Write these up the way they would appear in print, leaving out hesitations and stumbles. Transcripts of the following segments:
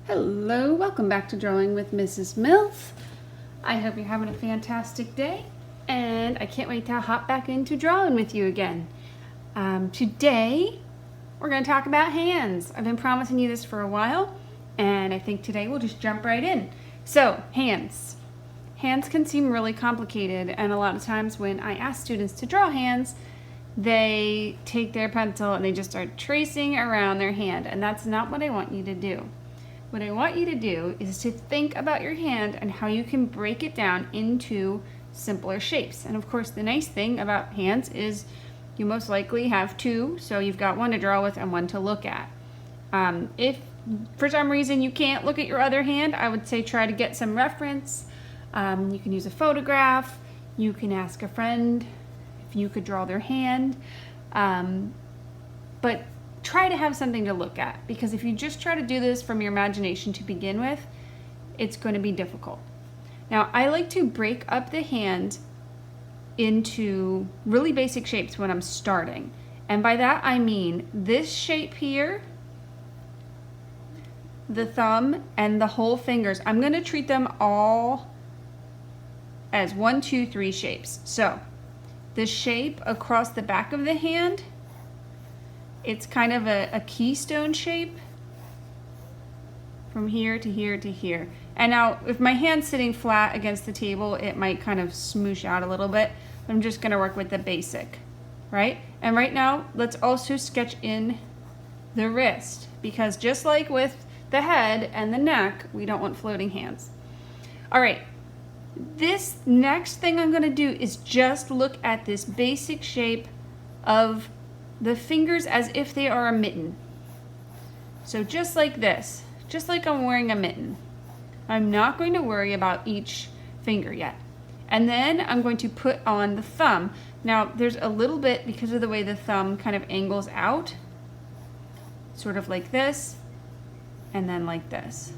Hello, welcome back to Drawing with Mrs. Mills. I hope you're having a fantastic day, and I can't wait to hop back into drawing with you again. Today, we're going to talk about hands. I've been promising you this for a while, and I think today we'll just jump right in. So, hands. Hands can seem really complicated, and a lot of times when I ask students to draw hands, they take their pencil and they just start tracing around their hand, and that's not what I want you to do. What I want you to do is to think about your hand and how you can break it down into simpler shapes. And of course, the nice thing about hands is you most likely have two, so you've got one to draw with and one to look at. If for some reason you can't look at your other hand, I would say try to get some reference. You can use a photograph. You can ask a friend if you could draw their hand. But try to have something to look at, because if you just try to do this from your imagination to begin with, it's going to be difficult. Now, I like to break up the hand into really basic shapes when I'm starting. And by that I mean this shape here, the thumb, and the whole fingers. I'm going to treat them all as 1, 2, 3 shapes. So, the shape across the back of the hand, it's kind of a keystone shape from here to here to here. And now if my hand's sitting flat against the table, it might kind of smoosh out a little bit. I'm just gonna work with the basic, right? And right now, let's also sketch in the wrist, because just like with the head and the neck, we don't want floating hands. All right, this next thing I'm gonna do is just look at this basic shape of the fingers as if they are a mitten. So just like this, just like I'm wearing a mitten. I'm not going to worry about each finger yet. And then I'm going to put on the thumb. Now there's a little bit, because of the way the thumb kind of angles out, sort of like this, and then like this.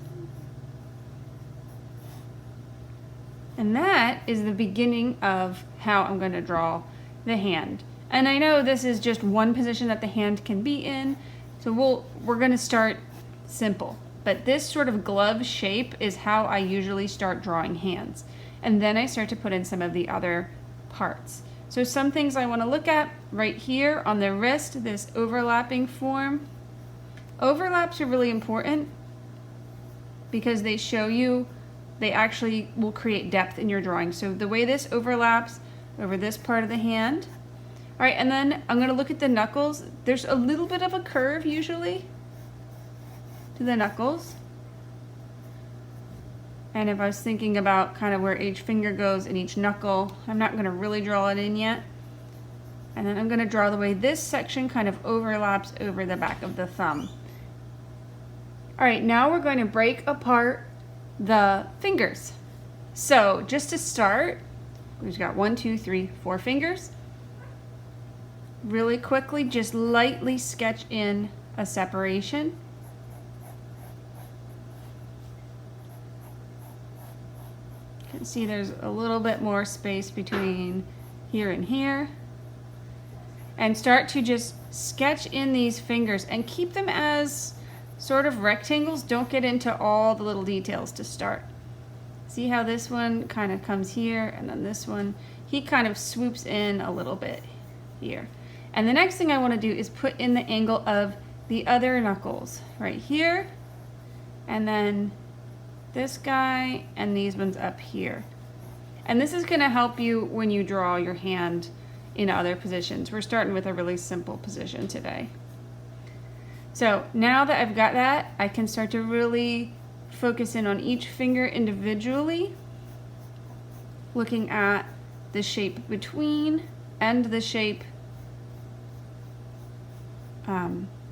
And that is the beginning of how I'm going to draw the hand. And I know this is just one position that the hand can be in, so we're going to start simple. But this sort of glove shape is how I usually start drawing hands. And then I start to put in some of the other parts. So some things I want to look at right here on the wrist, this overlapping form. Overlaps are really important because they show you, they actually will create depth in your drawing. So the way this overlaps over this part of the hand. All right, and then I'm gonna look at the knuckles. There's a little bit of a curve usually to the knuckles. And if I was thinking about kind of where each finger goes in each knuckle, I'm not gonna really draw it in yet. And then I'm gonna draw the way this section kind of overlaps over the back of the thumb. All right, now we're going to break apart the fingers. So just to start, we've got 1, 2, 3, 4 fingers. Really quickly, just lightly sketch in a separation. You can see there's a little bit more space between here and here. And start to just sketch in these fingers and keep them as sort of rectangles. Don't get into all the little details to start. See how this one kind of comes here, and then this one, he kind of swoops in a little bit here. And the next thing I want to do is put in the angle of the other knuckles right here, and then this guy and these ones up here. And this is going to help you when you draw your hand in other positions. We're starting with a really simple position today. So now that I've got that, I can start to really focus in on each finger individually, looking at the shape between and the shape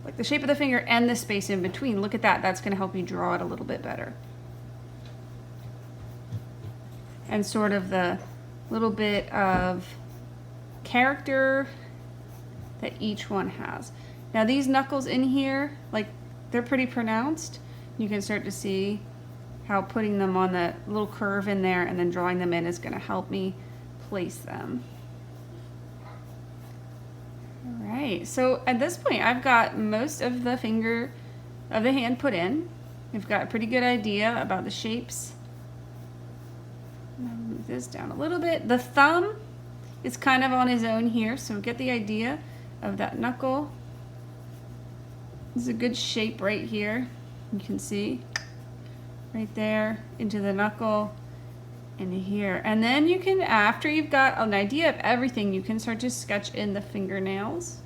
like the shape of the finger and the space in between. Look at that. That's going to help you draw it a little bit better. And sort of the little bit of character that each one has. Now these knuckles in here, like, they're pretty pronounced. You can start to see how putting them on the little curve in there and then drawing them in is going to help me place them. All right, so at this point I've got most of the hand put in. We've got a pretty good idea about the shapes. I'll move this down a little bit. The thumb is kind of on his own here, so get the idea of that knuckle. This is a good shape right here. You can see right there into the knuckle and here. And then you can, after you've got an idea of everything, you can start to sketch in the fingernails.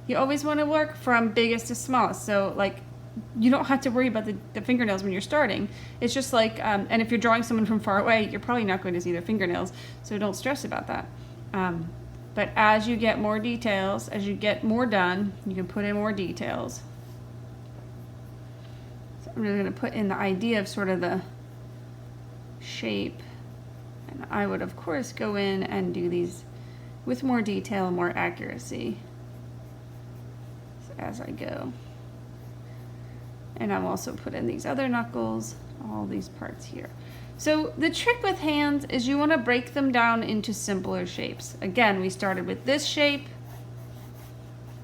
You always want to work from biggest to smallest. So like, you don't have to worry about the fingernails when you're starting. It's just like, and if you're drawing someone from far away, you're probably not going to see their fingernails, so don't stress about that. But as you get more details, as you get more done, you can put in more details. So I'm really going to put in the idea of sort of the shape, and I would of course go in and do these with more detail and more accuracy as I go. And I'll also put in these other knuckles, all these parts here. So the trick with hands is you want to break them down into simpler shapes. Again, we started with this shape,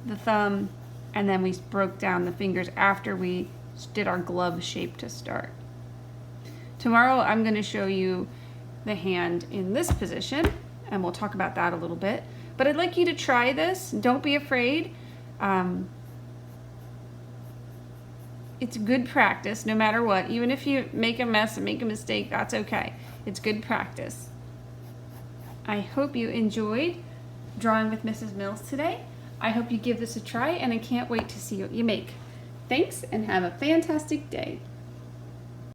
the thumb, and then we broke down the fingers after we did our glove shape to start. Tomorrow I'm going to show you the hand in this position, and we'll talk about that a little bit. But I'd like you to try this. Don't be afraid. It's good practice no matter what. Even if you make a mess and make a mistake, that's okay. It's good practice. I hope you enjoyed drawing with Mrs. Mills today. I hope you give this a try, and I can't wait to see what you make. Thanks, and have a fantastic day.